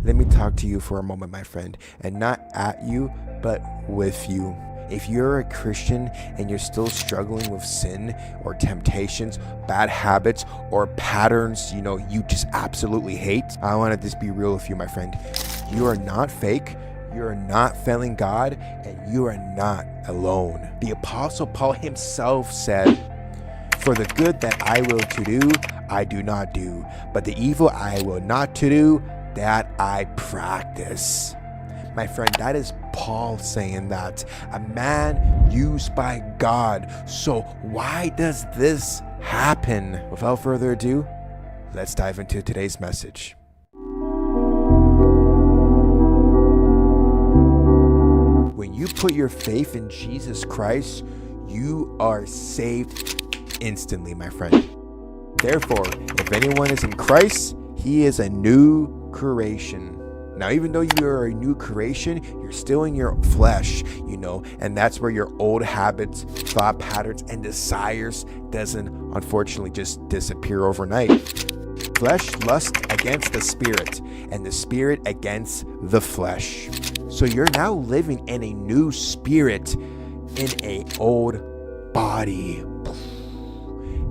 Let me talk to you for a moment, my friend, and not at you, but with you. If you're a Christian and you're still struggling with sin or temptations, bad habits, or patterns, you just absolutely hate, I want to just be real with you, my friend. You are not fake. You are not failing God, and you are not alone. The Apostle Paul himself said, "For the good that I will to do, I do not do, but the evil I will not to do, that I practice." My friend, that is Paul saying that, a man used by God. So why does this happen? Without further ado, let's dive into today's message. When you put your faith in Jesus Christ, you are saved instantly, my friend. Therefore, if anyone is in Christ, he is a new creation. Now, even though you are a new creation, you're still in your flesh, and that's where your old habits, thought patterns, and desires doesn't unfortunately just disappear overnight. Flesh lusts against the spirit, and the spirit against the flesh. So you're now living in a new spirit in a old body.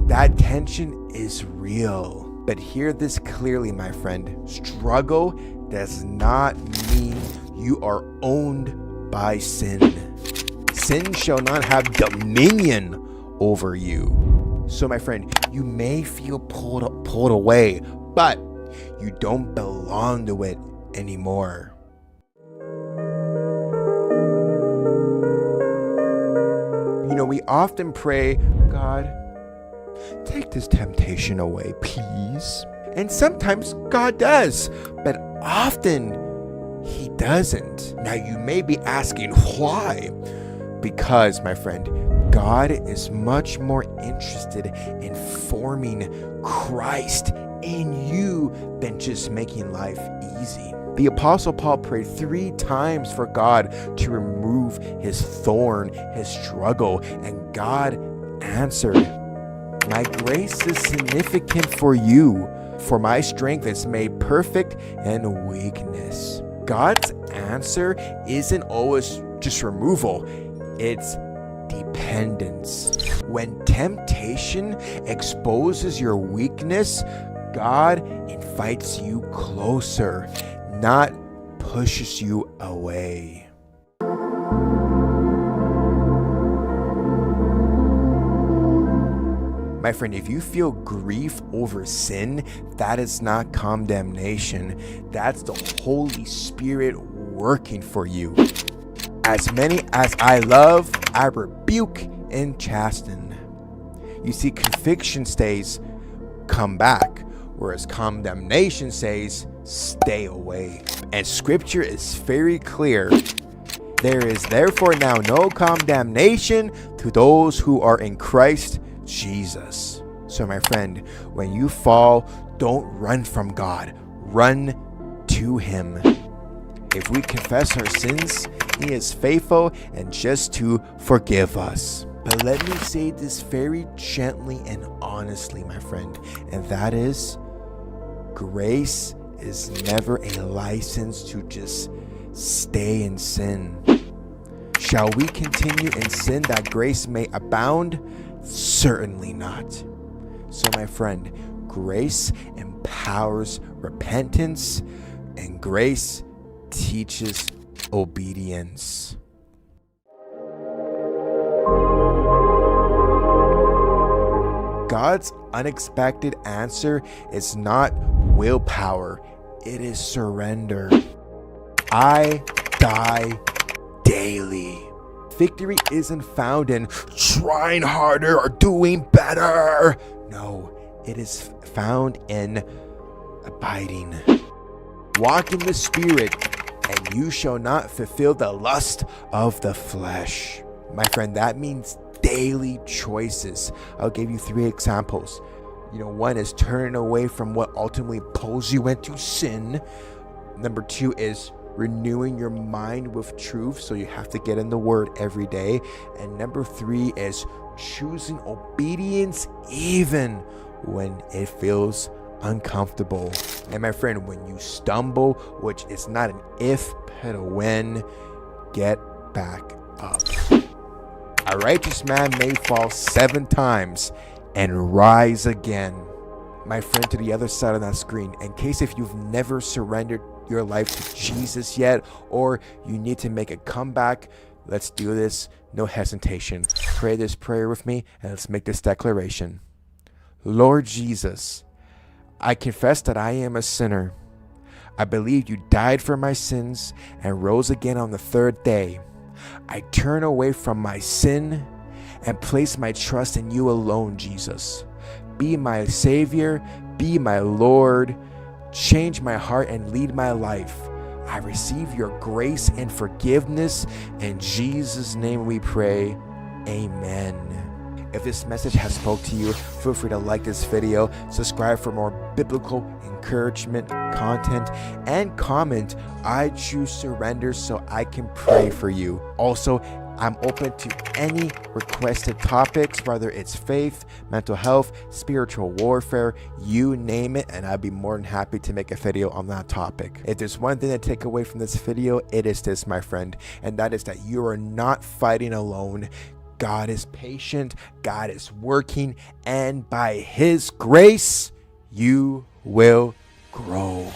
That tension is real. But hear this clearly, my friend. Struggle does not mean you are owned by sin. Sin shall not have dominion over you. So, my friend, you may feel pulled away, but you don't belong to it anymore. We often pray, "God, take this temptation away, please." And sometimes God does, but often he doesn't. Now you may be asking why? Because, my friend, God is much more interested in forming Christ in you than just making life easy. The Apostle Paul prayed 3 times for God to remove his thorn, his struggle, and God answered, "My grace is significant for you, for my strength is made perfect in weakness." God's answer isn't always just removal, it's dependence. When temptation exposes your weakness, God invites you closer, not pushes you away. My friend, if you feel grief over sin, that is not condemnation. That's the Holy Spirit working for you. As many as I love, I rebuke and chasten. You see, conviction says, "Come back," whereas condemnation says, "Stay away." And scripture is very clear. There is therefore now no condemnation to those who are in Christ Jesus. So, my friend, when you fall, don't run from God. Run to him. If we confess our sins, he is faithful and just to forgive us. But let me say this very gently and honestly, my friend, and that is, grace is never a license to just stay in sin. Shall we continue in sin that grace may abound? Certainly not. So, my friend, grace empowers repentance, and grace teaches obedience. God's unexpected answer is not willpower, it is surrender. I die daily. Victory isn't found in trying harder or doing better. No, it is found in abiding. Walk in the Spirit, and you shall not fulfill the lust of the flesh. My friend, that means daily choices. I'll give you 3 examples. One is turning away from what ultimately pulls you into sin. Number 2 is renewing your mind with truth, so you have to get in the word every day. And number 3 is choosing obedience even when it feels uncomfortable. And my friend, when you stumble, which is not an if but a when, get back up. A righteous man may fall 7 times and rise again. My friend, to the other side of that screen, in case if you've never surrendered your life to Jesus yet, or you need to make a comeback, let's do this. No hesitation. Pray this prayer with me, and let's make this declaration. Lord Jesus, I confess that I am a sinner. I believe you died for my sins and rose again on the 3rd day. I turn away from my sin and place my trust in you alone, Jesus. Be my Savior, be my Lord. Change my heart and lead my life. I receive your grace and forgiveness. In Jesus' name we pray. Amen. If this message has spoke to you, feel free to like this video, subscribe for more biblical encouragement content, and comment, I choose surrender so I can pray for you. Also, I'm open to any requested topics, whether it's faith, mental health, spiritual warfare, you name it, and I'd be more than happy to make a video on that topic. If there's one thing to take away from this video, it is this, my friend, and that is that you are not fighting alone. God is patient, God is working, and by His grace, you will grow.